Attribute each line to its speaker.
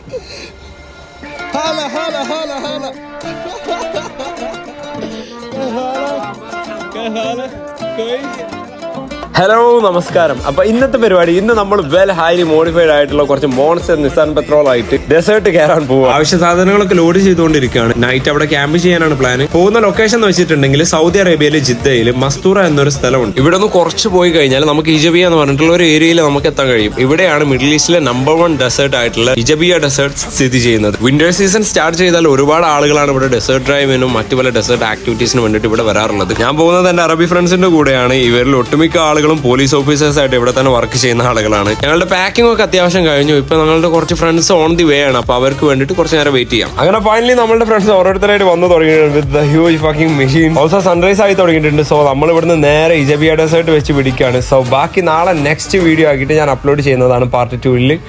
Speaker 1: هلا هلا هلا هلا كيف حالك؟ كويس. Hello നമസ്കാരം. അപ്പൊ ഇന്നത്തെ പരിപാടി, ഇന്ന് നമ്മൾ വെൽ ഹൈലി മോഡിഫൈഡ് ആയിട്ടുള്ള കുറച്ച് മോൺസ്റ്റർ നിസാൻ പെട്രോൾ ആയിട്ട് ഡെസേർട്ട് കയറാൻ പോകും. ആവശ്യ സാധനങ്ങളൊക്കെ ലോഡ് ചെയ്തുകൊണ്ടിരിക്കുകയാണ്. നൈറ്റ് അവിടെ ക്യാമ്പ് ചെയ്യാനാണ് പ്ലാൻ. പോകുന്ന ലൊക്കേഷൻ എന്ന് വെച്ചിട്ടുണ്ടെങ്കിൽ സൗദി അറേബ്യയിലെ ജിദ്ദയിൽ മസ്തൂറ എന്നൊരു സ്ഥലമുണ്ട്. ഇവിടെ നിന്ന് കുറച്ച് പോയി കഴിഞ്ഞാൽ നമുക്ക് ഇജബിയ എന്ന് പറഞ്ഞിട്ടുള്ള ഒരു ഏരിയയിൽ നമുക്ക് എത്താൻ കഴിയും. ഇവിടെയാണ് മിഡിൽ ഈസ്റ്റിലെ നമ്പർ 1 ഡെസേർട്ട് ആയിട്ടുള്ള ഇജബിയ ഡെസേർട്ട് സ്ഥിതി ചെയ്യുന്നത്. വിന്റർ സീസൺ സ്റ്റാർട്ട് ചെയ്താൽ ഒരുപാട് ആളുകളാണ് ഇവിടെ ഡെസേർട്ട് ഡ്രൈവിനും മറ്റു പല ഡെസേർട്ട് ആക്ടിവിറ്റീസിനും വേണ്ടിയിട്ട് ഇവിടെ വരാറുള്ളത്. ഞാൻ പോകുന്നത് എന്റെ അറബി ഫ്രണ്ട്സിന്റെ കൂടെയാണ്. ഇവരിൽ ഒട്ടുമിക്ക ആളുകളും പോലീസ് ഓഫീസേഴ്സ് ആയിട്ട് ഇവിടെ തന്നെ വർക്ക് ചെയ്യുന്ന ആളുകളാണ്. ഞങ്ങളുടെ പാക്കിംഗ് ഒക്കെ അത്യാവശ്യം കഴിഞ്ഞു. ഇപ്പൊ ഞങ്ങളുടെ കുറച്ച് ഫ്രണ്ട്സ് ഓൺ ദി വേ ആണ്. അപ്പൊ അവർക്ക് വേണ്ടിയിട്ട് കുറച്ച് നേരം വെയിറ്റ് ചെയ്യാം. അങ്ങനെ ഫൈനലി നമ്മുടെ ഫ്രണ്ട്സ് ഓരോരുത്തരായിട്ട് വന്നു തുടങ്ങിയിട്ടുണ്ട് with the huge fucking machine. Also sunrise ആയി തുടങ്ങിയിട്ടുണ്ട്. സോ നമ്മൾ ഇവിടുന്ന് നേരെ ഇജബിയ ഡെസേർട്ട് വെച്ച് പിടിക്കുകയാണ്. സോ ബാക്കി നാളെ നെക്സ്റ്റ് വീഡിയോ ആക്കിയിട്ട് ഞാൻ അപ്ലോഡ് ചെയ്യുന്നതാണ് പാർട്ട് 2.